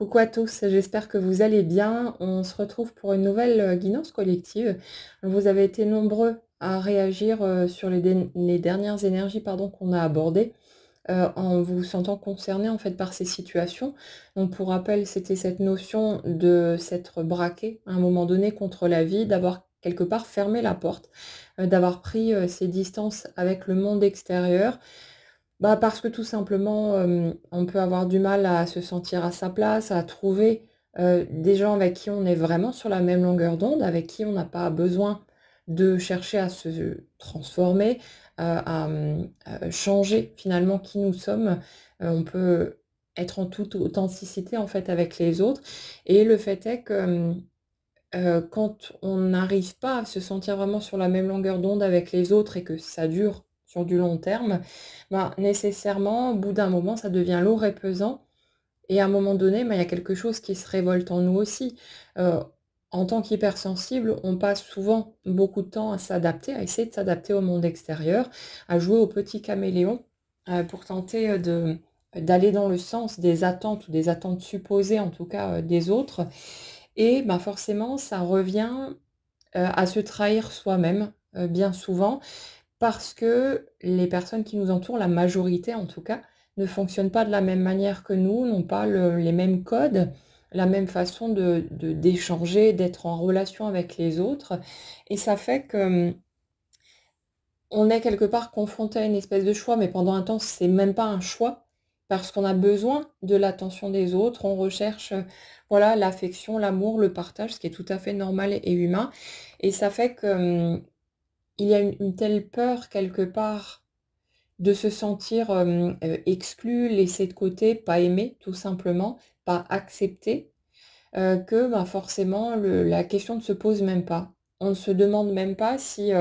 Coucou à tous, j'espère que vous allez bien. On se retrouve pour une nouvelle guidance collective. Vous avez été nombreux à réagir sur les dernières énergies pardon, qu'on a abordées en vous sentant concerné en fait par ces situations. Donc pour rappel, c'était cette notion de s'être braqué à un moment donné contre la vie, d'avoir quelque part fermé la porte, d'avoir pris ses distances avec le monde extérieur. Bah, parce que tout simplement, on peut avoir du mal à se sentir à sa place, à trouver, des gens avec qui on est vraiment sur la même longueur d'onde, avec qui on n'a pas besoin de chercher à se transformer, changer finalement qui nous sommes. On peut être en toute authenticité en fait avec les autres et le fait est que, quand on n'arrive pas à se sentir vraiment sur la même longueur d'onde avec les autres et que ça dure sur du long terme, ben, nécessairement, au bout d'un moment, ça devient lourd et pesant et à un moment donné, ben, il y a quelque chose qui se révolte en nous aussi. Heu, En tant qu'hypersensible, on passe souvent beaucoup de temps à s'adapter, à essayer de s'adapter au monde extérieur, à jouer au petit caméléon, pour tenter, d'aller dans le sens des attentes ou des attentes supposées en tout cas, des autres et ben, forcément, ça revient, à se trahir soi-même, bien souvent parce que les personnes qui nous entourent, la majorité en tout cas, ne fonctionnent pas de la même manière que nous, n'ont pas les mêmes codes, la même façon d'échanger, d'être en relation avec les autres et ça fait que, on est quelque part confronté à une espèce de choix, mais pendant un temps, c'est même pas un choix, parce qu'on a besoin de l'attention des autres. On recherche, voilà, l'affection, l'amour, le partage, ce qui est tout à fait normal et humain. Et ça fait que, il y a une telle peur quelque part de se sentir, exclu, laissé de côté, pas aimé, tout simplement, pas accepté, que, ben, forcément la question ne se pose même pas. On ne se demande même pas si,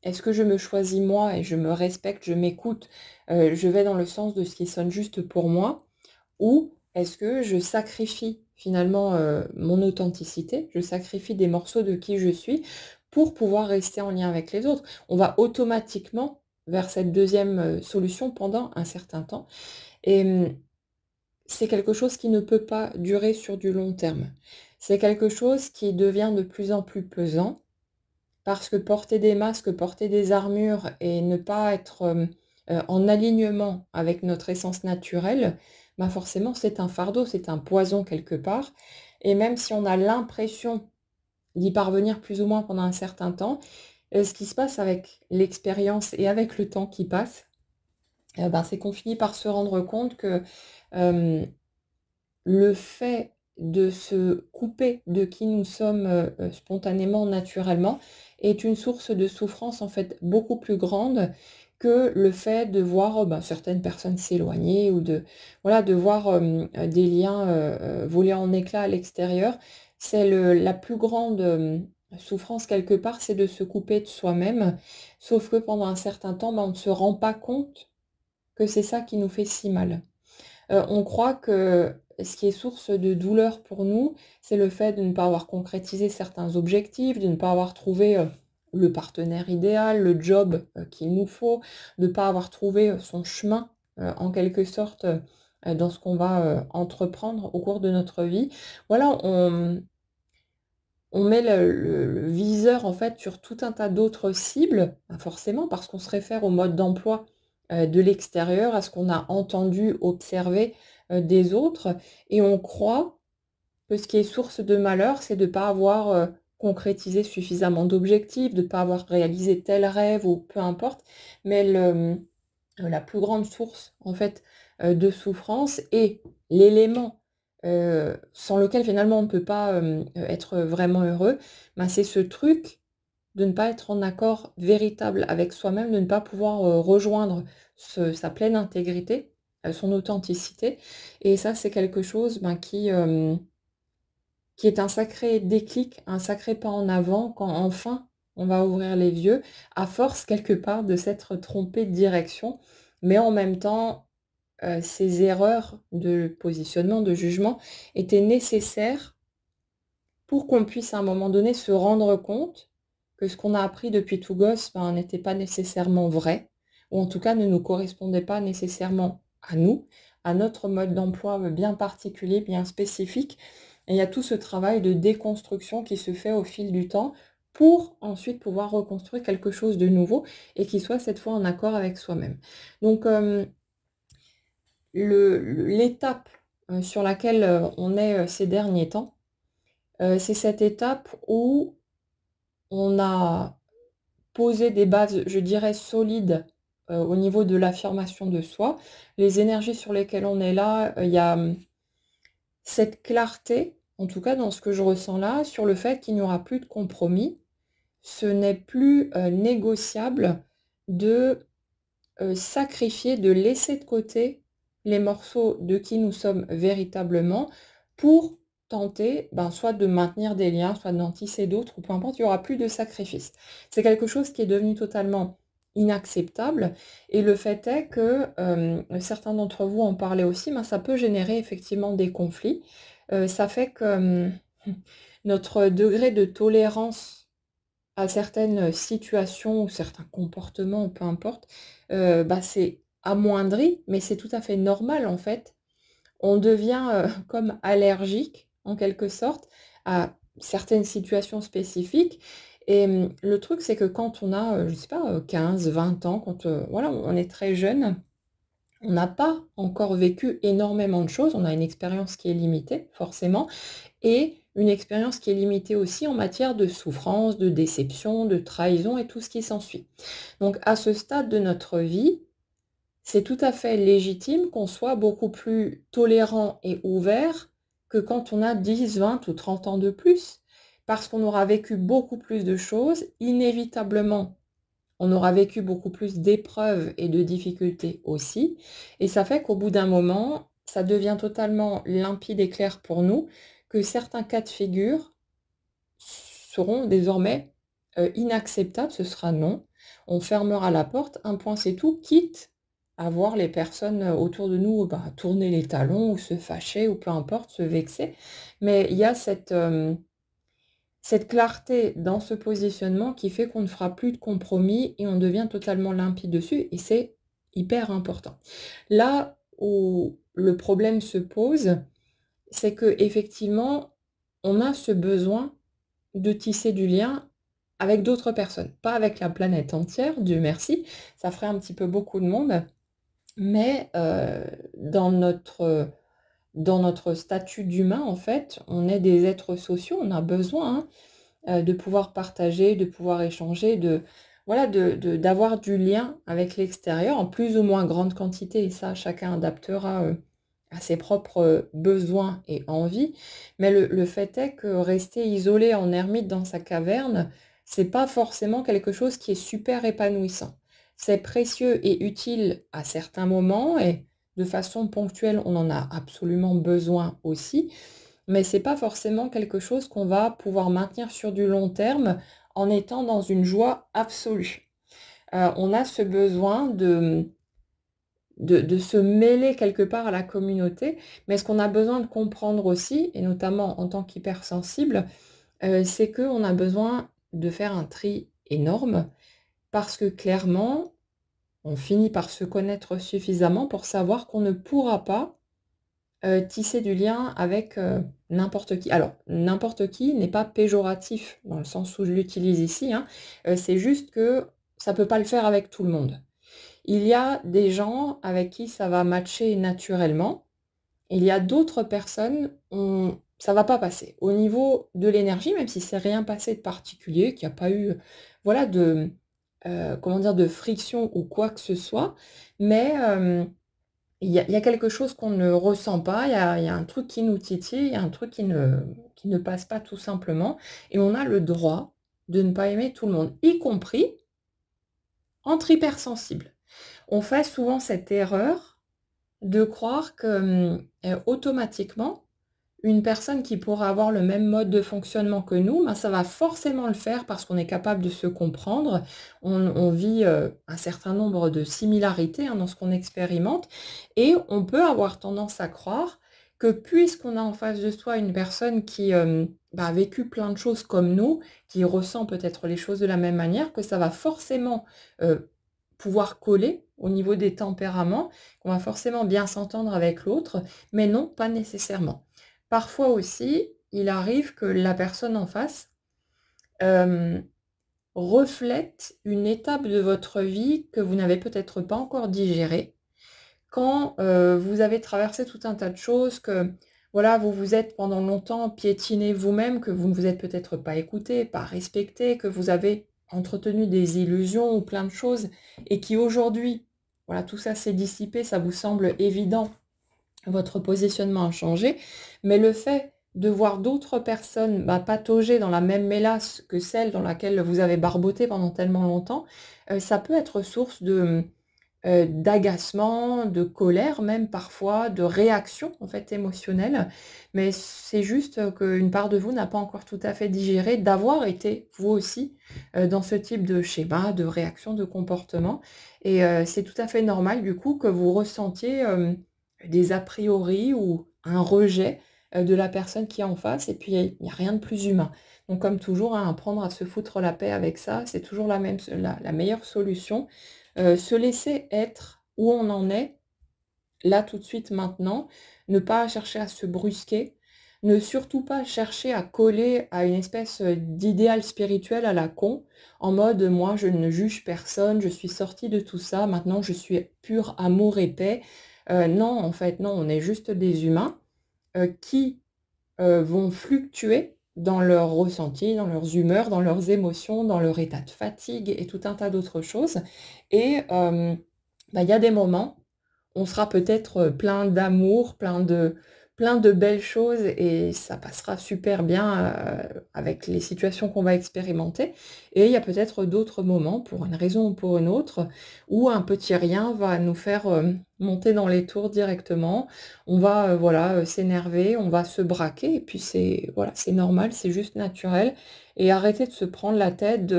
est-ce que je me choisis moi et je me respecte, je m'écoute, je vais dans le sens de ce qui sonne juste pour moi? Ou est-ce que je sacrifie finalement, mon authenticité, je sacrifie des morceaux de qui je suis pour pouvoir rester en lien avec les autres? On va automatiquement vers cette deuxième solution pendant un certain temps et c'est quelque chose qui ne peut pas durer sur du long terme. C'est quelque chose qui devient de plus en plus pesant parce que porter des masques, porter des armures et ne pas être, en alignement avec notre essence naturelle, bah, forcément c'est un fardeau, c'est un poison quelque part et même si on a l'impression d'y parvenir plus ou moins pendant un certain temps, ce qui se passe avec l'expérience et avec le temps qui passe, ben, c'est qu'on finit par se rendre compte que, hem le fait de se couper de qui nous sommes, spontanément, naturellement, est une source de souffrance, en fait, beaucoup plus grande que le fait de voir, ben, certaines personnes s'éloigner ou de voilà, de voir, des liens, voler en éclats à l'extérieur. C'est la plus grande, souffrance quelque part, c'est de se couper de soi-même. Sauf que pendant un certain temps, ben, on ne se rend pas compte que c'est ça qui nous fait si mal. On croit que ce qui est source de douleur pour nous, c'est le fait de ne pas avoir concrétisé certains objectifs, de ne pas avoir trouvé, le partenaire idéal, le job, qu'il nous faut, de ne pas avoir trouvé, son chemin, en quelque sorte, dans ce qu'on va, entreprendre au cours de notre vie. Voilà, on met le viseur, en fait, sur tout un tas d'autres cibles, bah, forcément parce qu'on se réfère au mode d'emploi, de l'extérieur, à ce qu'on a entendu, observé, des autres et on croit que ce qui est source de malheur, c'est de ne pas avoir, concrétisé suffisamment d'objectifs, de ne pas avoir réalisé tel rêve ou peu importe. Mais la plus grande source, en fait, de souffrance et l'élément, sans lequel finalement on ne peut pas, être vraiment heureux, ben, c'est ce truc de ne pas être en accord véritable avec soi-même, de ne pas pouvoir, rejoindre sa pleine intégrité, son authenticité et ça, c'est quelque chose, ben, qui est un sacré déclic, un sacré pas en avant quand enfin on va ouvrir les yeux, à force quelque part de s'être trompé de direction. Mais en même temps, ces erreurs de positionnement, de jugement étaient nécessaires pour qu'on puisse à un moment donné se rendre compte que ce qu'on a appris depuis tout gosse, ben, n'était pas nécessairement vrai, ou en tout cas ne nous correspondait pas nécessairement à nous, à notre mode d'emploi bien particulier, bien spécifique. Et il y a tout ce travail de déconstruction qui se fait au fil du temps pour ensuite pouvoir reconstruire quelque chose de nouveau et qui soit cette fois en accord avec soi-même. Donc, l'étape sur laquelle on est ces derniers temps, c'est cette étape où on a posé des bases, je dirais, solides au niveau de l'affirmation de soi. Les énergies sur lesquelles on est là, il y a cette clarté, en tout cas dans ce que je ressens là, sur le fait qu'il n'y aura plus de compromis. Ce n'est plus négociable de sacrifier, de laisser de côté les morceaux de qui nous sommes véritablement pour tenter, soit de maintenir des liens, soit d'en tisser d'autres ou peu importe, il y aura plus de sacrifice. C'est quelque chose qui est devenu totalement inacceptable et le fait est que, certains d'entre vous en parlaient aussi, ça peut générer effectivement des conflits. Ça fait que, notre degré de tolérance à certaines situations ou certains comportements, peu importe, c'est amoindri, mais c'est tout à fait normal en fait. On devient, comme allergique en quelque sorte à certaines situations spécifiques et le truc c'est que quand on a, je sais pas, 15-20 ans, quand, voilà, on est très jeune, on n'a pas encore vécu énormément de choses, on a une expérience qui est limitée forcément et une expérience qui est limitée aussi en matière de souffrance, de déception, de trahison et tout ce qui s'ensuit. Donc à ce stade de notre vie, c'est tout à fait légitime qu'on soit beaucoup plus tolérant et ouvert que quand on a 10, 20 ou 30 ans de plus, parce qu'on aura vécu beaucoup plus de choses, inévitablement, on aura vécu beaucoup plus d'épreuves et de difficultés aussi, et ça fait qu'au bout d'un moment, ça devient totalement limpide et clair pour nous que certains cas de figure seront désormais inacceptables, ce sera non. On fermera la porte, un point c'est tout, quitte à voir les personnes autour de nous tourner les talons ou se fâcher ou peu importe, se vexer. Mais il y a cette clarté dans ce positionnement qui fait qu'on ne fera plus de compromis et on devient totalement limpide dessus et c'est hyper important. Là où le problème se pose, c'est que effectivement, on a ce besoin de tisser du lien avec d'autres personnes. Pas avec la planète entière, Dieu merci, ça ferait un petit peu beaucoup de monde, mais dans notre statut d'humain, en fait, on est des êtres sociaux, on a besoin, de pouvoir partager, de pouvoir échanger, voilà, d'avoir du lien avec l'extérieur en plus ou moins grande quantité et ça chacun adaptera, à ses propres, besoins et envies. Mais le fait est que rester isolé en ermite dans sa caverne, c'est pas forcément quelque chose qui est super épanouissant. C'est précieux et utile à certains moments et de façon ponctuelle, on en a absolument besoin aussi, mais c'est pas forcément quelque chose qu'on va pouvoir maintenir sur du long terme en étant dans une joie absolue. On a ce besoin de se mêler quelque part à la communauté, mais ce qu'on a besoin de comprendre aussi, et notamment en tant qu'hypersensible, c'est qu'on a besoin de faire un tri énorme parce que clairement, on finit par se connaître suffisamment pour savoir qu'on ne pourra pas tisser du lien avec, n'importe qui. Alors, n'importe qui n'est pas péjoratif dans le sens où je l'utilise ici, hein, c'est juste que ça peut pas le faire avec tout le monde. Il y a des gens avec qui ça va matcher naturellement, il y a d'autres personnes, ça va pas passer. Au niveau de l'énergie, même si c'est rien passé de particulier, qu'il y a pas eu, voilà, comment dire? De friction ou quoi que ce soit, mais il y a quelque chose qu'on ne ressent pas, il y a un truc qui nous titille, il y a un truc qui ne passe pas tout simplement et on a le droit de ne pas aimer tout le monde, y compris entre hypersensibles. On fait souvent cette erreur de croire que, automatiquement, une personne qui pourra avoir le même mode de fonctionnement que nous, ça va forcément le faire parce qu'on est capable de se comprendre. On vit, un certain nombre de similarités, dans ce qu'on expérimente et on peut avoir tendance à croire que puisqu'on a en face de soi une personne qui, a vécu plein de choses comme nous, qui ressent peut-être les choses de la même manière, que ça va forcément, heu, pouvoir coller au niveau des tempéraments, qu'on va forcément bien s'entendre avec l'autre, mais non, pas nécessairement. Parfois aussi, il arrive que la personne en face, hem, reflète une étape de votre vie que vous n'avez peut-être pas encore digérée. Quand, vous avez traversé tout un tas de choses, que voilà, vous vous êtes pendant longtemps piétiné vous-même, que vous ne vous êtes peut-être pas écouté, pas respecté, que vous avez entretenu des illusions ou plein de choses et qui aujourd'hui, voilà, tout ça s'est dissipé, ça vous semble évident, votre positionnement a changé, mais le fait de voir d'autres personnes, bah, patauger dans la même mélasse que celle dans laquelle vous avez barboté pendant tellement longtemps, ça peut être source de, d'agacement, de colère même parfois, de réaction en fait émotionnelle. Mais c'est juste, qu'une part de vous n'a pas encore tout à fait digéré d'avoir été vous aussi, dans ce type de schéma, de réaction, de comportement et c'est tout à fait normal du coup que vous ressentiez, des a priori ou un rejet, de la personne qui est en face et puis il y a rien de plus humain. Donc comme toujours, hein, apprendre à se foutre la paix avec ça, c'est toujours la meilleure solution. Se laisser être où on en est, là, tout de suite, maintenant. Ne pas chercher à se brusquer. Ne surtout pas chercher à coller à une espèce, d'idéal spirituel à la con, en mode: «Moi, je ne juge personne, je suis sortie de tout ça, maintenant je suis pur amour et paix». Non, en fait, non, on est juste des humains, qui vont fluctuer dans leurs ressentis, dans leurs humeurs, dans leurs émotions, dans leur état de fatigue et tout un tas d'autres choses et bah, il y a des moments, on sera peut-être, plein d'amour, plein de belles choses et ça passera super bien, avec les situations qu'on va expérimenter et il y a peut-être d'autres moments, pour une raison ou pour une autre, où un petit rien va nous faire, monter dans les tours directement. On va, voilà, s'énerver, on va se braquer et puis c'est voilà, c'est normal, c'est juste naturel et arrêter de se prendre la tête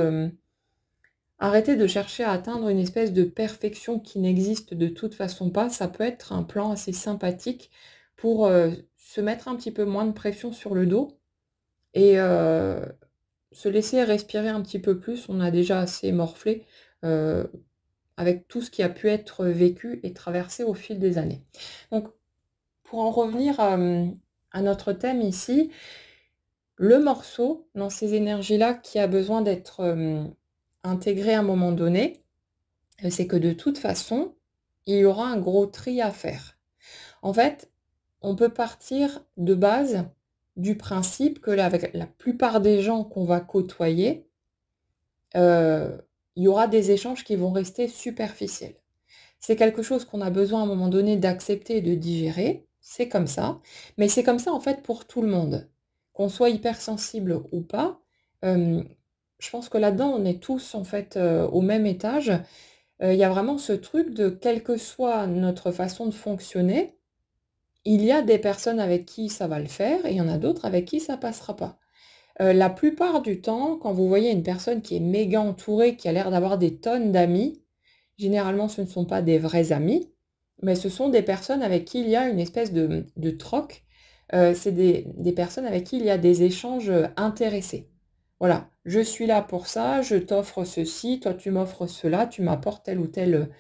arrêter de chercher à atteindre une espèce de perfection qui n'existe de toute façon pas. Ça peut être un plan assez sympathique pour, se mettre un petit peu moins de pression sur le dos et se laisser respirer un petit peu plus. On a déjà assez morflé, heu, avec tout ce qui a pu être vécu et traversé au fil des années. Donc pour en revenir, à notre thème ici, le morceau dans ces énergies-là qui a besoin d'être, intégré à un moment donné, c'est que de toute façon, il y aura un gros tri à faire. En fait, on peut partir de base du principe que là, avec la plupart des gens qu'on va côtoyer, il y aura des échanges qui vont rester superficiels. C'est quelque chose qu'on a besoin à un moment donné d'accepter et de digérer, c'est comme ça, mais c'est comme ça en fait pour tout le monde. Qu'on soit hypersensible ou pas, hem, je pense que là-dedans on est tous en fait, au même étage. Il y a vraiment ce truc de quelle que soit notre façon de fonctionner, il y a des personnes avec qui ça va le faire et il y en a d'autres avec qui ça passera pas. La plupart du temps, quand vous voyez une personne qui est méga entourée, qui a l'air d'avoir des tonnes d'amis, généralement ce ne sont pas des vrais amis, mais ce sont des personnes avec qui il y a une espèce de troc. C'est des personnes avec qui il y a des échanges, intéressés. Voilà, je suis là pour ça, je t'offre ceci, toi tu m'offres cela, tu m'apportes tel ou tel,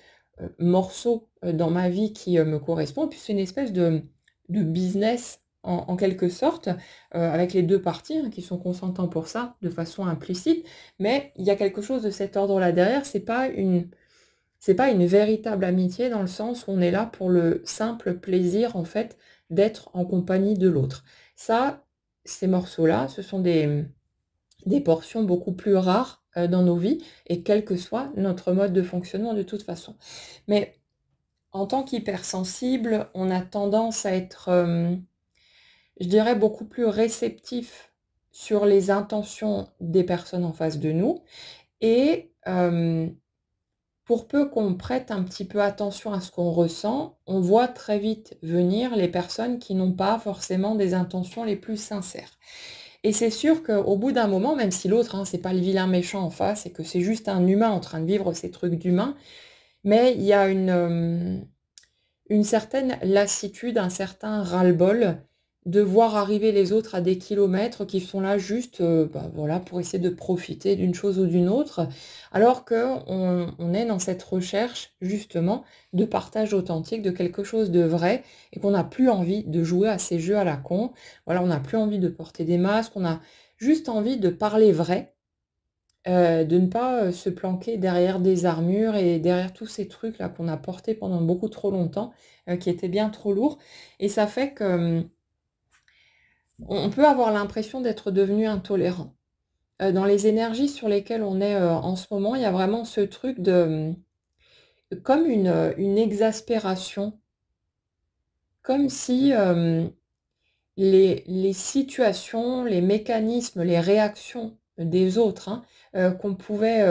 morceau, dans ma vie qui, me correspond. Et puis c'est une espèce de business en quelque sorte, avec les 2 parties, hein, qui sont consentants pour ça, de façon implicite. Mais il y a quelque chose de cet ordre-là derrière, c'est pas une véritable amitié dans le sens où on est là pour le simple plaisir, en fait, d'être en compagnie de l'autre. Ça, ces morceaux-là, ce sont des portions beaucoup plus rares, dans nos vies et quel que soit notre mode de fonctionnement de toute façon. Mais en tant qu'hypersensible, on a tendance à être, je dirais beaucoup plus réceptif sur les intentions des personnes en face de nous et pour peu qu'on prête un petit peu attention à ce qu'on ressent, on voit très vite venir les personnes qui n'ont pas forcément des intentions les plus sincères. Et c'est sûr qu'au bout d'un moment, même si l'autre, hein, c'est pas le vilain méchant en face et que c'est juste un humain en train de vivre ses trucs d'humain, mais il y a une certaine lassitude, un certain ras-le-bol de voir arriver les autres à des kilomètres qui sont là juste, bah, voilà, pour essayer de profiter d'une chose ou d'une autre, alors qu'on est dans cette recherche justement de partage authentique, de quelque chose de vrai et qu'on n'a plus envie de jouer à ces jeux à la con. Voilà, on n'a plus envie de porter des masques, on a juste envie de parler vrai, de ne pas, se planquer derrière des armures et derrière tous ces trucs-là qu'on a portés pendant beaucoup trop longtemps, qui étaient bien trop lourds et ça fait que, on peut avoir l'impression d'être devenu intolérant. Dans les énergies sur lesquelles on est, en ce moment, il y a vraiment ce truc de, comme une exaspération, comme si, les situations, les mécanismes, les réactions des autres, hein, qu'on pouvait,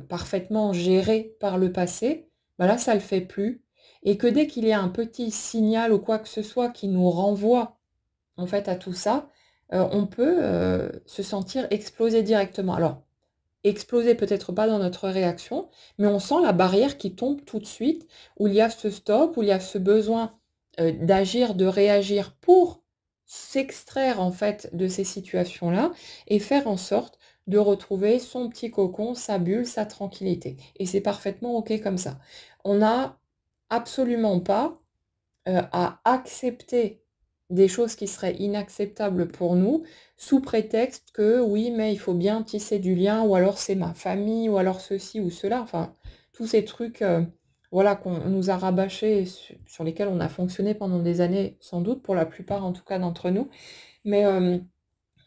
parfaitement gérer par le passé, bah, là, ça le fait plus et que dès qu'il y a un petit signal ou quoi que ce soit qui nous renvoie, en fait, à tout ça, on peut, se sentir exploser directement. Alors, exploser peut-être pas dans notre réaction, mais on sent la barrière qui tombe tout de suite, où il y a ce stop, où il y a ce besoin, d'agir, de réagir pour s'extraire en fait de ces situations-là et faire en sorte de retrouver son petit cocon, sa bulle, sa tranquillité et c'est parfaitement OK comme ça. On n'a absolument pas à accepter des choses qui seraient inacceptables pour nous, sous prétexte que oui, mais il faut bien tisser du lien, ou alors c'est ma famille, ou alors ceci ou cela, enfin, tous ces trucs, voilà, qu'on nous a rabâchés et sur lesquels on a fonctionné pendant des années, sans doute, pour la plupart en tout cas d'entre nous. Mais on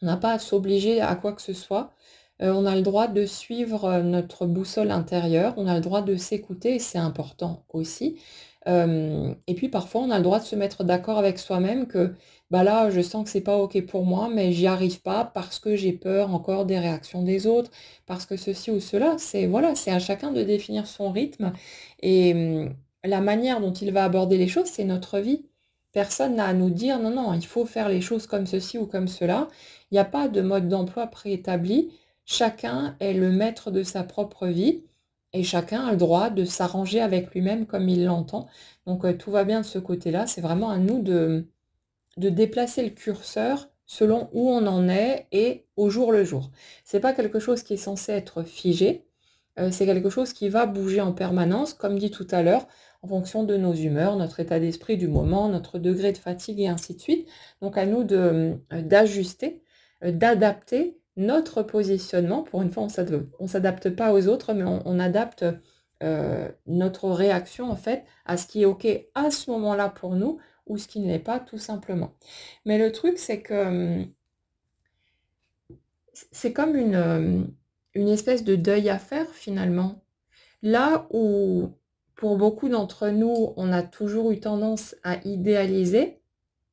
n'a pas à s'obliger à quoi que ce soit. On a le droit de suivre, notre boussole intérieure, on a le droit de s'écouter et c'est important aussi. Et puis parfois on a le droit de se mettre d'accord avec soi-même que, bah, là, je sens que c'est pas OK pour moi, mais j'y arrive pas parce que j'ai peur encore des réactions des autres, parce que ceci ou cela. C'est voilà, c'est à chacun de définir son rythme et la manière dont il va aborder les choses, c'est notre vie. Personne n'a à nous dire: «Non, non, il faut faire les choses comme ceci ou comme cela». Il n'y a pas de mode d'emploi préétabli. Chacun est le maître de sa propre vie et chacun a le droit de s'arranger avec lui-même comme il l'entend. Donc tout va bien de ce côté-là. C'est vraiment à nous de déplacer le curseur selon où on en est et au jour le jour. C'est pas quelque chose qui est censé être figé, c'est quelque chose qui va bouger en permanence, comme dit tout à l'heure, en fonction de nos humeurs, notre état d'esprit du moment, notre degré de fatigue et ainsi de suite. Donc à nous de, d'ajuster, d'adapter notre positionnement. Pour une fois, on s'adapte pas aux autres, mais on adapte, notre réaction en fait à ce qui est OK à ce moment-là pour nous ou ce qui ne l'est pas tout simplement. Mais le truc c'est que, c'est comme une espèce de deuil à faire finalement. Là où, pour beaucoup d'entre nous, on a toujours eu tendance à idéaliser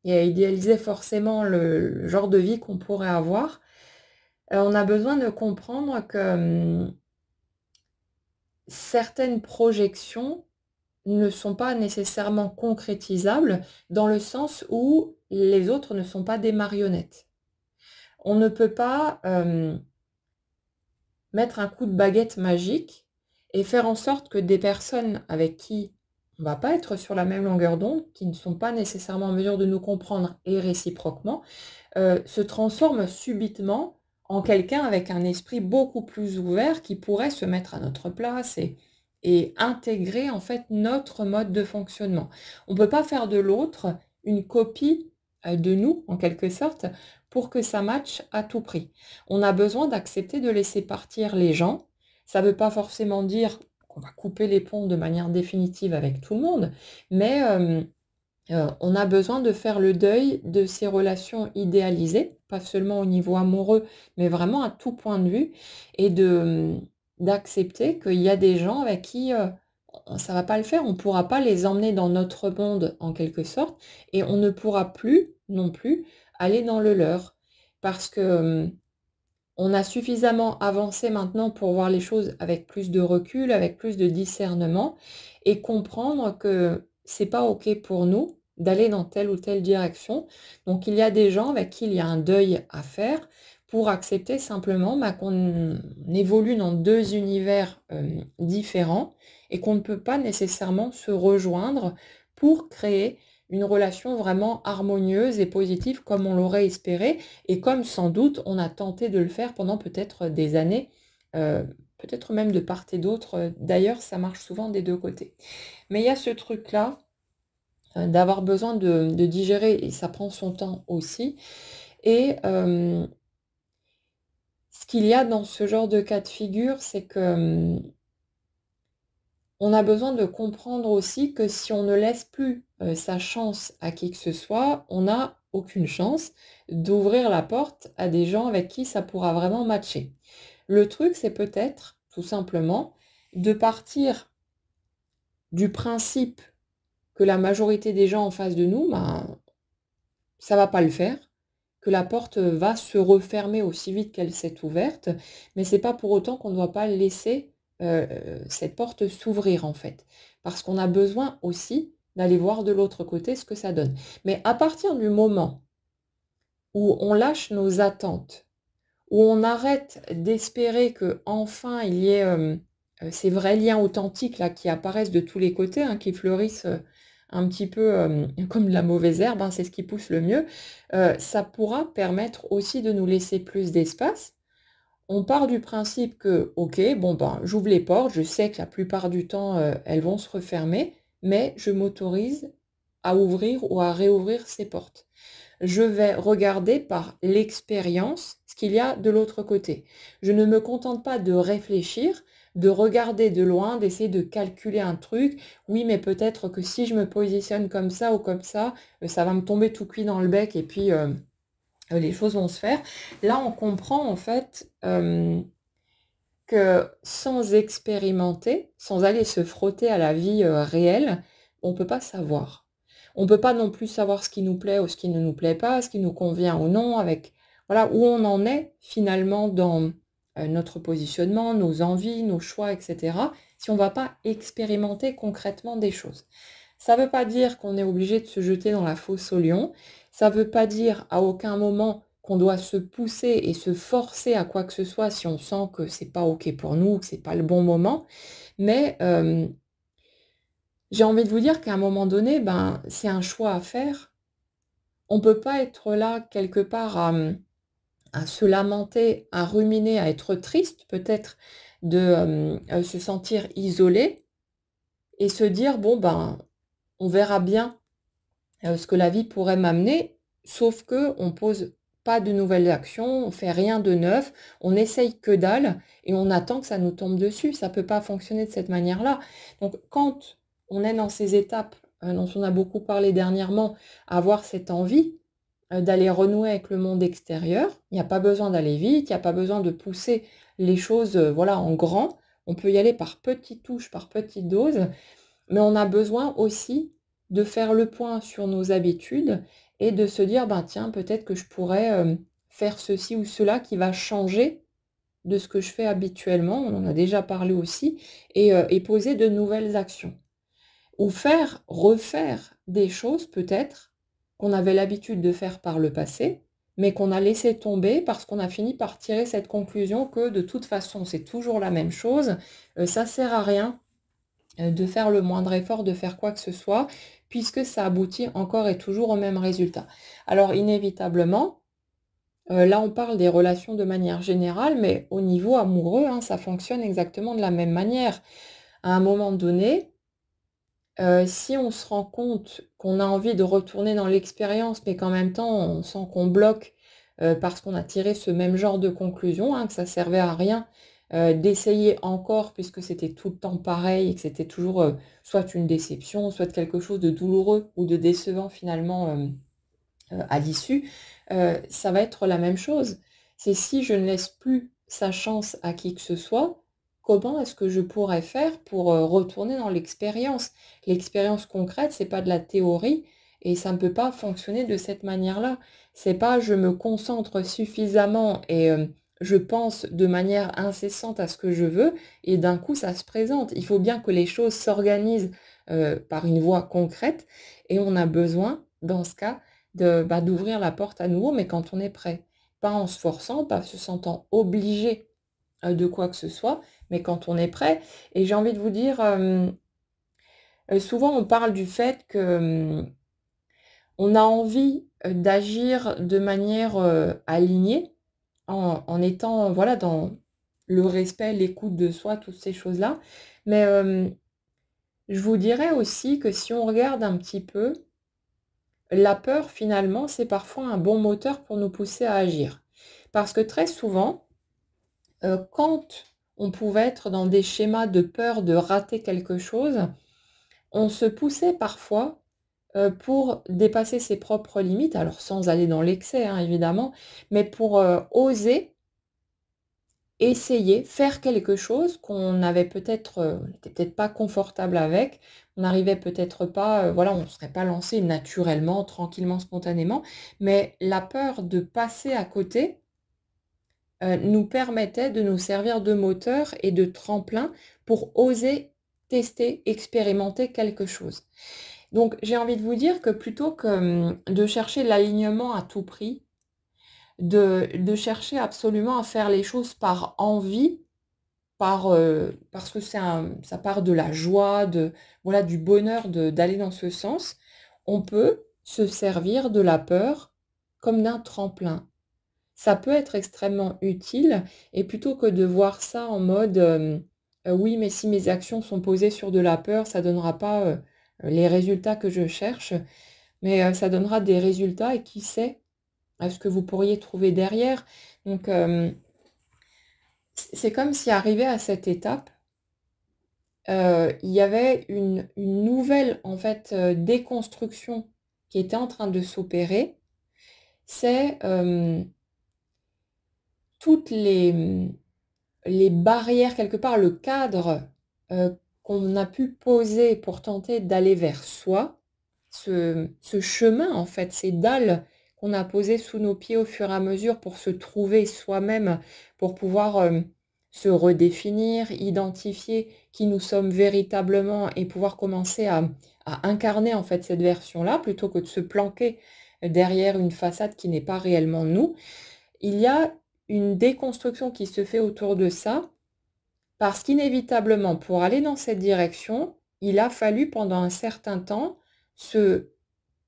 et à idéaliser forcément le genre de vie qu'on pourrait avoir, on a besoin de comprendre que, certaines projections ne sont pas nécessairement concrétisables, dans le sens où les autres ne sont pas des marionnettes. On ne peut pas, mettre un coup de baguette magique et faire en sorte que des personnes avec qui on va pas être sur la même longueur d'onde, qui ne sont pas nécessairement en mesure de nous comprendre et réciproquement, se transforment subitement en quelqu'un avec un esprit beaucoup plus ouvert qui pourrait se mettre à notre place et intégrer en fait notre mode de fonctionnement. On ne peut pas faire de l'autre une copie, de nous en quelque sorte, pour que ça matche à tout prix. On a besoin d'accepter de laisser partir les gens. Ça ne veut pas forcément dire qu'on va couper les ponts de manière définitive avec tout le monde, mais on a besoin de faire le deuil de ces relations idéalisées, pas seulement au niveau amoureux, mais vraiment à tout point de vue et d'accepter qu'il y a des gens avec qui, ça va pas le faire. On ne pourra pas les emmener dans notre monde en quelque sorte et on ne pourra plus, non plus, aller dans le leur. Parce que, on a suffisamment avancé maintenant pour voir les choses avec plus de recul, avec plus de discernement et comprendre que c'est pas OK pour nous d'aller dans telle ou telle direction. Donc il y a des gens avec qui il y a un deuil à faire pour accepter simplement, bah, qu'on évolue dans 2 univers, différents et qu'on ne peut pas nécessairement se rejoindre pour créer, une relation vraiment harmonieuse et positive comme on l'aurait espéré et comme sans doute on a tenté de le faire pendant peut-être des années, peut-être même de part et d'autre. D'ailleurs, ça marche souvent des 2 côtés. Mais il y a ce truc-là, d'avoir besoin de digérer et ça prend son temps aussi et ce qu'il y a dans ce genre de cas de figure, c'est que, on a besoin de comprendre aussi que si on ne laisse plus, sa chance à qui que ce soit, on n'a aucune chance d'ouvrir la porte à des gens avec qui ça pourra vraiment matcher. Le truc, c'est peut-être, tout simplement, de partir du principe que la majorité des gens en face de nous, ben, ça va pas le faire, que la porte, va se refermer aussi vite qu'elle s'est ouverte, mais c'est pas pour autant qu'on ne doit pas laisser, cette porte s'ouvrir, en fait. Parce qu'on a besoin aussi d'aller voir de l'autre côté ce que ça donne. Mais à partir du moment où on lâche nos attentes, où on arrête d'espérer qu'enfin il y ait, ces vrais liens authentiques là qui apparaissent de tous les côtés, hein, qui fleurissent, un petit peu, comme de la mauvaise herbe, hein, c'est ce qui pousse le mieux, ça pourra permettre aussi de nous laisser plus d'espace. On part du principe que: «OK, bon, ben, j'ouvre les portes, je sais que la plupart du temps, elles vont se refermer, mais je m'autorise à ouvrir ou à réouvrir ces portes». Je vais regarder par l'expérience ce qu'il y a de l'autre côté. Je ne me contente pas de réfléchir, de regarder de loin, d'essayer de calculer un truc. Oui, mais peut-être que si je me positionne comme ça ou comme ça va me tomber tout cuit dans le bec et puis, les choses vont se faire. Là, on comprend en fait, que sans expérimenter, sans aller se frotter à la vie, réelle, on ne peut pas savoir. On ne peut pas non plus savoir ce qui nous plaît ou ce qui ne nous plaît pas, ce qui nous convient ou non, avec voilà, où on en est finalement dans, notre positionnement, nos envies, nos choix et cetera, si on ne va pas expérimenter concrètement des choses. Ça ne veut pas dire qu'on est obligé de se jeter dans la fosse aux lions. Ça ne veut pas dire à aucun moment qu'on doit se pousser et se forcer à quoi que ce soit si on sent que c'est pas OK pour nous, que c'est pas le bon moment. Mais, j'ai envie de vous dire qu'à un moment donné, ben, c'est un choix à faire. On peut pas être là quelque part à se lamenter, à ruminer, à être triste peut-être de, se sentir isolé et se dire: «Bon, ben, on verra bien ce que la vie pourrait m'amener, sauf qu'on pose pas de nouvelles actions, on fait rien de neuf, on essaye que dalle et on attend que ça nous tombe dessus. Ça peut pas fonctionner de cette manière-là. Donc quand on est dans ces étapes, dont on a beaucoup parlé dernièrement, avoir cette envie, d'aller renouer avec le monde extérieur, il n'y a pas besoin d'aller vite, il n'y a pas besoin de pousser les choses, voilà, en grand. On peut y aller par petites touches, par petites doses. Mais on a besoin aussi de faire le point sur nos habitudes et de se dire: «Ben, tiens, peut-être que je pourrais, faire ceci ou cela qui va changer de ce que je fais habituellement». On en a déjà parlé aussi et poser de nouvelles actions. Ou refaire des choses peut-être qu'on avait l'habitude de faire par le passé, mais qu'on a laissé tomber parce qu'on a fini par tirer cette conclusion que de toute façon, c'est toujours la même chose, ça sert à rien de faire le moindre effort, de faire quoi que ce soit, puisque ça aboutit encore et toujours au même résultat. Alors inévitablement, là on parle des relations de manière générale, mais au niveau amoureux, hein, ça fonctionne exactement de la même manière. À un moment donné, si on se rend compte qu'on a envie de retourner dans l'expérience, mais qu'en même temps on sent qu'on bloque, parce qu'on a tiré ce même genre de conclusion, hein, que ça servait à rien, d'essayer encore puisque c'était tout le temps pareil et que c'était toujours, soit une déception, soit quelque chose de douloureux ou de décevant finalement, à l'issue, ça va être la même chose. C'est si je ne laisse plus sa chance à qui que ce soit, comment est-ce que je pourrais faire pour, retourner dans l'expérience? L'expérience concrète, c'est pas de la théorie et ça ne peut pas fonctionner de cette manière-là. C'est pas je me concentre suffisamment et je pense de manière incessante à ce que je veux et d'un coup ça se présente. Il faut bien que les choses s'organisent, par une voie concrète et on a besoin, dans ce cas, d'ouvrir la porte à nouveau, mais quand on est prêt. Pas en se forçant, pas se sentant obligé, de quoi que ce soit, mais quand on est prêt et j'ai envie de vous dire, souvent on parle du fait que, On a envie, d'agir de manière, alignée, en étant, voilà, dans le respect, l'écoute de soi, toutes ces choses-là. Mais, je vous dirais aussi que si on regarde un petit peu, la peur finalement, c'est parfois un bon moteur pour nous pousser à agir. Parce que très souvent, quand on pouvait être dans des schémas de peur de rater quelque chose, on se poussait parfois, pour dépasser ses propres limites, alors sans aller dans l'excès, hein, évidemment, mais pour, oser essayer, faire quelque chose qu'on avait peut-être, on n'était peut-être pas confortable avec, on n'arrivait peut-être pas, voilà, on ne serait pas lancé naturellement, tranquillement, spontanément, mais la peur de passer à côté, nous permettait de nous servir de moteur et de tremplin pour oser tester, expérimenter quelque chose. Donc j'ai envie de vous dire que plutôt que, de chercher l'alignement à tout prix, de chercher absolument à faire les choses par envie, parce que ça part de la joie, voilà, du bonheur d'aller dans ce sens, on peut se servir de la peur comme d'un tremplin. Ça peut être extrêmement utile et plutôt que de voir ça en mode, «Oui, mais si mes actions sont posées sur de la peur, ça donnera pas, les résultats que je cherche», mais, ça donnera des résultats et qui sait, ce que vous pourriez trouver derrière. Donc, c'est comme si arrivé à cette étape, il y avait une nouvelle, en fait, déconstruction qui était en train de s'opérer. C'est, toutes les barrières, quelque part, le cadre, qu'on a pu poser pour tenter d'aller vers soi, ce chemin, en fait, ces dalles qu'on a posées sous nos pieds au fur et à mesure pour se trouver soi-même, pour pouvoir, se redéfinir, identifier qui nous sommes véritablement et pouvoir commencer à incarner, en fait, cette version-là, plutôt que de se planquer derrière une façade qui n'est pas réellement nous. Il y a une déconstruction qui se fait autour de ça, parce qu'inévitablement, pour aller dans cette direction, il a fallu pendant un certain temps se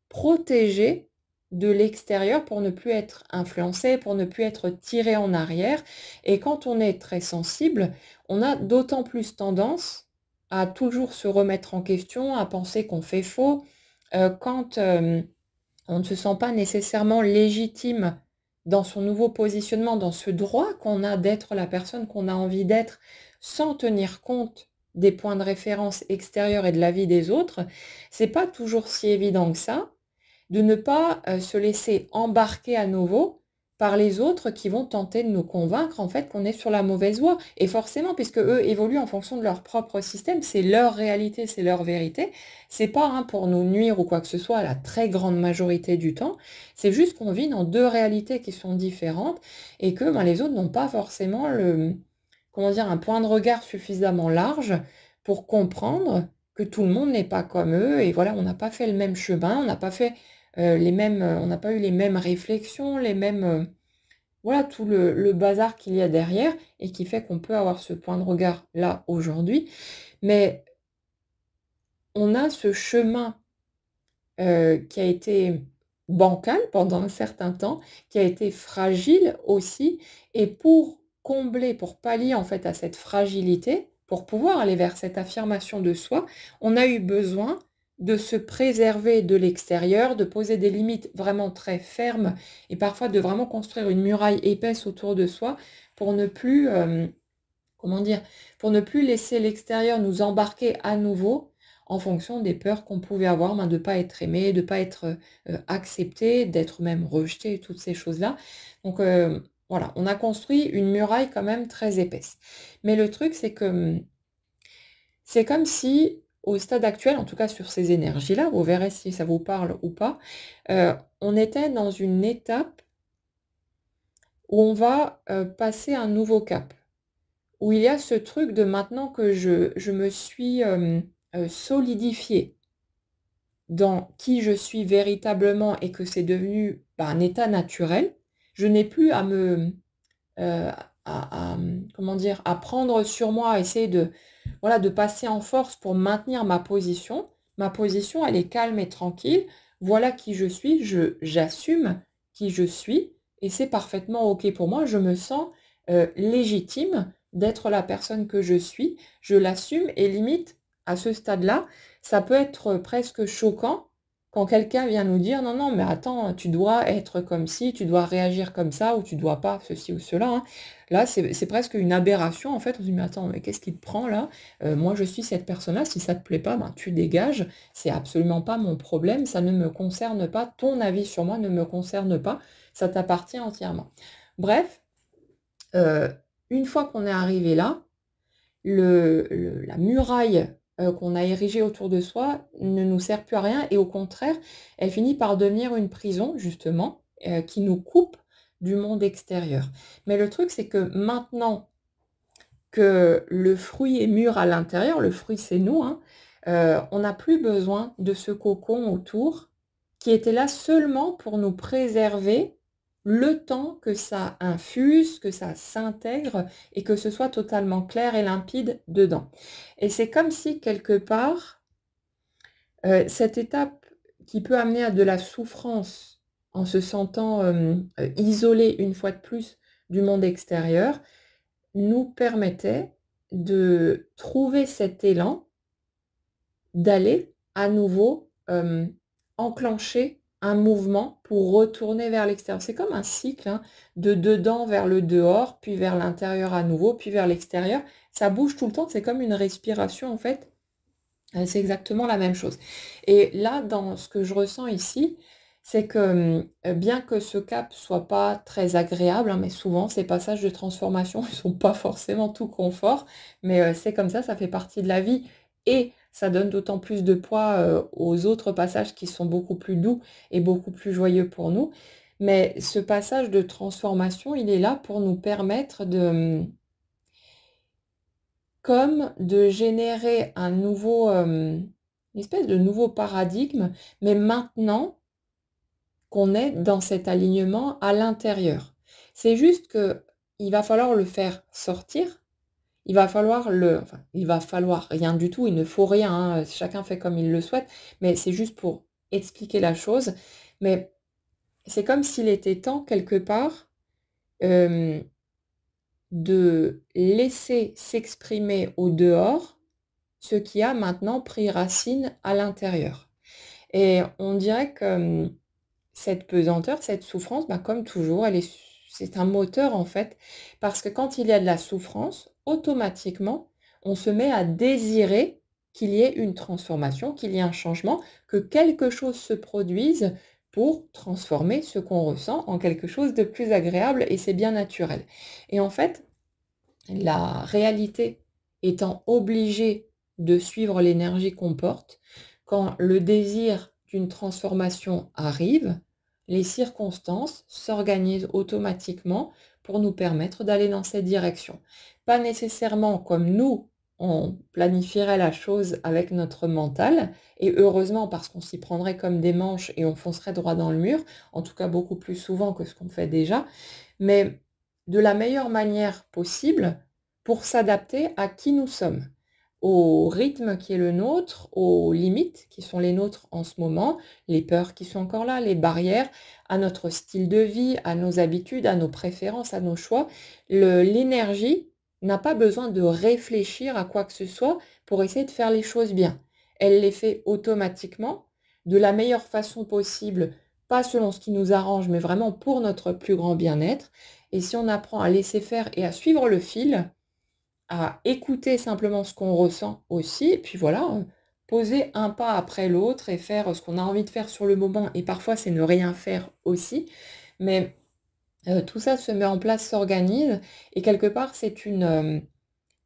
protéger de l'extérieur pour ne plus être influencé, pour ne plus être tiré en arrière. Et quand on est très sensible, on a d'autant plus tendance à toujours se remettre en question, à penser qu'on fait faux. Quand, on ne se sent pas nécessairement légitime dans son nouveau positionnement, dans ce droit qu'on a d'être la personne qu'on a envie d'être, sans tenir compte des points de référence extérieurs et de la vie des autres, c'est pas toujours si évident que ça, de ne pas, se laisser embarquer à nouveau par les autres qui vont tenter de nous convaincre, en fait, qu'on est sur la mauvaise voie. Et forcément, puisque eux évoluent en fonction de leur propre système, c'est leur réalité, c'est leur vérité. C'est pas, hein, pour nous nuire ou quoi que ce soit, la très grande majorité du temps. C'est juste qu'on vit dans 2 réalités qui sont différentes et que, ben, les autres n'ont pas forcément comment dire? Un point de regard suffisamment large pour comprendre que tout le monde n'est pas comme eux et voilà, on n'a pas fait le même chemin, on n'a pas fait les mêmes, on n'a pas eu les mêmes réflexions, les mêmes, voilà, tout le bazar qu'il y a derrière et qui fait qu'on peut avoir ce point de regard-là aujourd'hui. Mais on a ce chemin, qui a été bancal pendant un certain temps, qui a été fragile aussi et pour combler, pour pallier en fait à cette fragilité, pour pouvoir aller vers cette affirmation de soi, on a eu besoin de se préserver de l'extérieur, de poser des limites vraiment très fermes et parfois de vraiment construire une muraille épaisse autour de soi pour ne plus, comment dire? Pour ne plus laisser l'extérieur nous embarquer à nouveau en fonction des peurs qu'on pouvait avoir, ben, de ne pas être aimé, de ne pas être, accepté, d'être même rejeté, toutes ces choses-là. Donc, voilà, on a construit une muraille quand même très épaisse. Mais le truc, c'est que, c'est comme si, au stade actuel, en tout cas sur ces énergies-là, vous verrez si ça vous parle ou pas, on était dans une étape où on va, passer un nouveau cap. Où il y a ce truc de maintenant que je me suis, solidifiée dans qui je suis véritablement et que c'est devenu, bah, un état naturel, je n'ai plus à me, comment dire? À prendre sur moi, à essayer de, voilà, de passer en force pour maintenir ma position. Ma position, elle est calme et tranquille. voilà qui je suis, j'assume qui je suis et c'est parfaitement OK pour moi. Je me sens, légitime d'être la personne que je suis. Je l'assume et limite, à ce stade-là, ça peut être presque choquant quand quelqu'un vient nous dire: «Non, non, mais attends, tu dois être comme ci, tu dois réagir comme ça ou tu dois pas ceci ou cela, hein». Là, c'est presque une aberration, en fait. On se dit: «Mais attends, mais qu'est-ce qui te prend là? Moi, je suis cette personne-là, si ça te plaît pas, ben, tu dégages, c'est absolument pas mon problème, ça ne me concerne pas, ton avis sur moi ne me concerne pas, ça t'appartient entièrement». Bref, heu, une fois qu'on est arrivé là, la muraille, qu'on a érigée autour de soi ne nous sert plus à rien et au contraire, elle finit par devenir une prison justement, qui nous coupe du monde extérieur. Mais le truc, c'est que maintenant que le fruit est mûr à l'intérieur, le fruit c'est nous, hein, on n'a plus besoin de ce cocon autour qui était là seulement pour nous préserver le temps que ça infuse, que ça s'intègre et que ce soit totalement clair et limpide dedans. Et c'est comme si quelque part, cette étape qui peut amener à de la souffrance en se sentant, isolé une fois de plus du monde extérieur, nous permettait de trouver cet élan, d'aller à nouveau, enclencher un mouvement pour retourner vers l'extérieur. C'est comme un cycle, hein, de dedans vers le dehors, puis vers l'intérieur à nouveau, puis vers l'extérieur. Ça bouge tout le temps, c'est comme une respiration en fait, c'est exactement la même chose. Et là, dans ce que je ressens ici, c'est que, bien que ce cap soit pas très agréable, hein, mais souvent ces passages de transformation, ils sont pas forcément tout confort, mais, c'est comme ça fait partie de la vie et ça donne d'autant plus de poids, aux autres passages qui sont beaucoup plus doux et beaucoup plus joyeux pour nous. Mais ce passage de transformation, il est là pour nous permettre de, comme de générer un nouveau, une espèce de nouveau paradigme, mais maintenant qu'on est dans cet alignement à l'intérieur. C'est juste qu'il va falloir le faire sortir, il va falloir il va falloir, rien du tout, il ne faut rien, hein, chacun fait comme il le souhaite, mais c'est juste pour expliquer la chose. Mais c'est comme s'il était temps quelque part, hem, de laisser s'exprimer au dehors ce qui a maintenant pris racine à l'intérieur. Et on dirait que, cette pesanteur, cette souffrance, bah, comme toujours, c'est un moteur en fait, parce que quand il y a de la souffrance, automatiquement, on se met à désirer qu'il y ait une transformation, qu'il y ait un changement, que quelque chose se produise pour transformer ce qu'on ressent en quelque chose de plus agréable et c'est bien naturel. Et en fait, la réalité étant obligée de suivre l'énergie qu'on porte, quand le désir d'une transformation arrive, les circonstances s'organisent automatiquement pour nous permettre d'aller dans cette direction. Pas nécessairement comme nous, on planifierait la chose avec notre mental, et heureusement parce qu'on s'y prendrait comme des manches et on foncerait droit dans le mur, en tout cas beaucoup plus souvent que ce qu'on fait déjà, mais de la meilleure manière possible pour s'adapter à qui nous sommes, au rythme qui est le nôtre, aux limites qui sont les nôtres en ce moment, les peurs qui sont encore là, les barrières, à notre style de vie, à nos habitudes, à nos préférences, à nos choix. L'énergie n'a pas besoin de réfléchir à quoi que ce soit pour essayer de faire les choses bien. Elle les fait automatiquement, de la meilleure façon possible, pas selon ce qui nous arrange, mais vraiment pour notre plus grand bien-être. Et si on apprend à laisser faire et à suivre le fil, à écouter simplement ce qu'on ressent aussi et puis voilà, poser un pas après l'autre et faire ce qu'on a envie de faire sur le moment et parfois c'est ne rien faire aussi. Mais, tout ça se met en place, s'organise et quelque part c'est une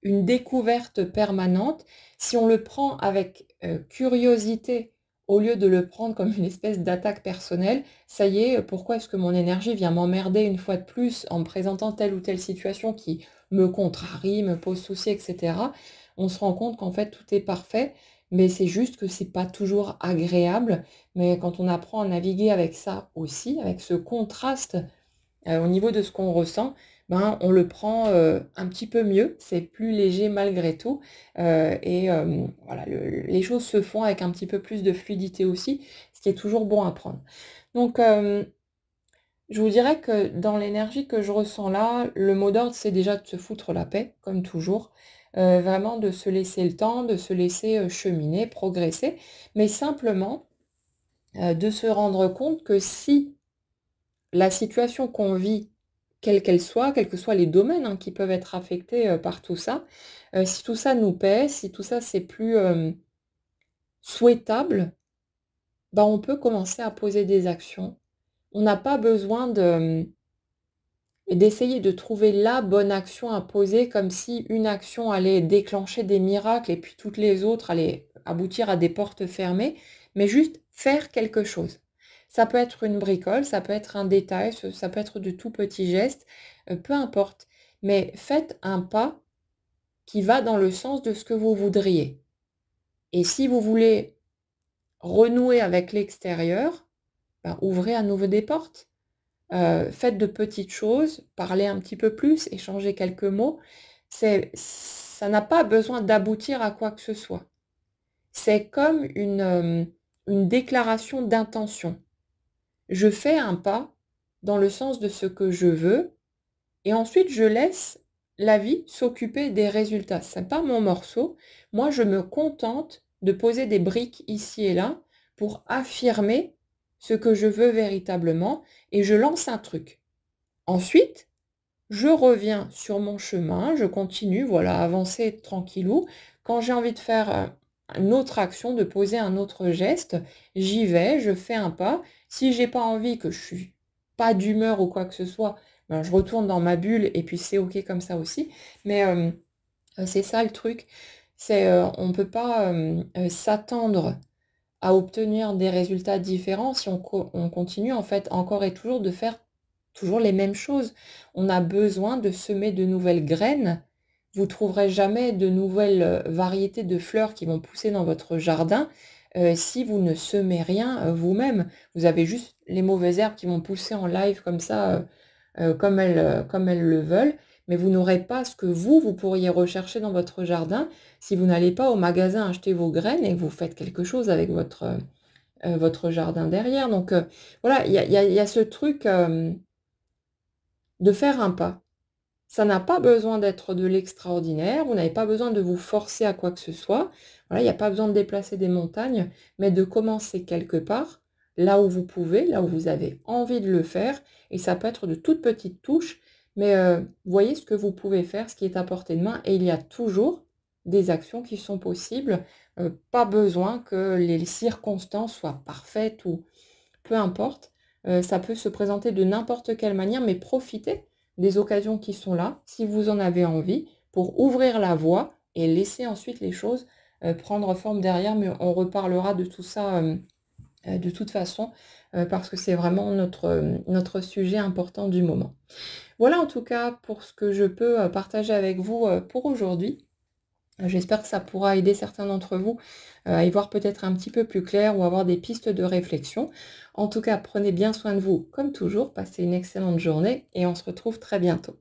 découverte permanente. Si on le prend avec, curiosité, au lieu de le prendre comme une espèce d'attaque personnelle, ça y est, pourquoi est-ce que mon énergie vient m'emmerder une fois de plus en me présentant telle ou telle situation qui me contrarie, me pose souci et cetera. On se rend compte qu'en fait tout est parfait, mais c'est juste que c'est pas toujours agréable. Mais quand on apprend à naviguer avec ça aussi, avec ce contraste au niveau de ce qu'on ressent, ben, on le prend, un petit peu mieux. C'est plus léger malgré tout, voilà, les choses se font avec un petit peu plus de fluidité aussi, ce qui est toujours bon à prendre. Donc, je vous dirais que dans l'énergie que je ressens là, le mot d'ordre, c'est déjà de se foutre la paix, comme toujours. Vraiment de se laisser le temps, de se laisser, cheminer, progresser, mais simplement, de se rendre compte que si la situation qu'on vit, quelle qu'elle soit, quels que soient les domaines, hein, qui peuvent être affectés, par tout ça, si tout ça nous pèse, si tout ça c'est plus, souhaitable, bah, on peut commencer à poser des actions. On n'a pas besoin d'essayer de trouver la bonne action à poser comme si une action allait déclencher des miracles et puis toutes les autres allaient aboutir à des portes fermées, mais juste faire quelque chose. Ça peut être une bricole, ça peut être un détail, ça peut être de tout petits gestes, peu importe. Mais faites un pas qui va dans le sens de ce que vous voudriez. Et si vous voulez renouer avec l'extérieur, ben, ouvrez à nouveau des portes. Faites de petites choses, parlez un petit peu plus, échangez quelques mots. Ça n'a pas besoin d'aboutir à quoi que ce soit. C'est comme une déclaration d'intention. Je fais un pas dans le sens de ce que je veux et ensuite je laisse la vie s'occuper des résultats. C'est pas mon morceau. Moi, je me contente de poser des briques ici et là pour affirmer ce que je veux véritablement et je lance un truc. Ensuite, je reviens sur mon chemin, je continue, voilà, à avancer tranquillou. Quand j'ai envie de faire, une autre action, de poser un autre geste, j'y vais, je fais un pas. Si j'ai pas envie, que je suis pas d'humeur ou quoi que ce soit, ben, je retourne dans ma bulle et puis c'est OK comme ça aussi. Mais, c'est ça le truc, c'est, on peut pas, s'attendre à obtenir des résultats différents si on continue en fait encore et toujours de faire toujours les mêmes choses. On a besoin de semer de nouvelles graines. Vous trouverez jamais de nouvelles, variétés de fleurs qui vont pousser dans votre jardin, si vous ne semez rien, vous-même. Vous avez juste les mauvaises herbes qui vont pousser en live comme ça, comme elles le veulent, mais vous n'aurez pas ce que vous pourriez rechercher dans votre jardin si vous n'allez pas au magasin acheter vos graines et que vous faites quelque chose avec votre jardin derrière. Donc, voilà, il y a ce truc, de faire un pas. Ça n'a pas besoin d'être de l'extraordinaire, vous n'avez pas besoin de vous forcer à quoi que ce soit. Voilà, il n'y a pas besoin de déplacer des montagnes, mais de commencer quelque part, là où vous pouvez, là où vous avez envie de le faire, et ça peut être de toutes petites touches, mais voyez ce que vous pouvez faire, ce qui est à portée de main, et il y a toujours des actions qui sont possibles. Pas besoin que les circonstances soient parfaites ou peu importe, ça peut se présenter de n'importe quelle manière, mais profitez des occasions qui sont là, si vous en avez envie, pour ouvrir la voie et laisser ensuite les choses, prendre forme derrière. Mais on reparlera de tout ça, de toute façon, parce que c'est vraiment notre sujet important du moment. Voilà en tout cas pour ce que je peux, partager avec vous, pour aujourd'hui. J'espère que ça pourra aider certains d'entre vous, à y voir peut-être un petit peu plus clair ou avoir des pistes de réflexion. En tout cas, prenez bien soin de vous comme toujours, passez une excellente journée et on se retrouve très bientôt.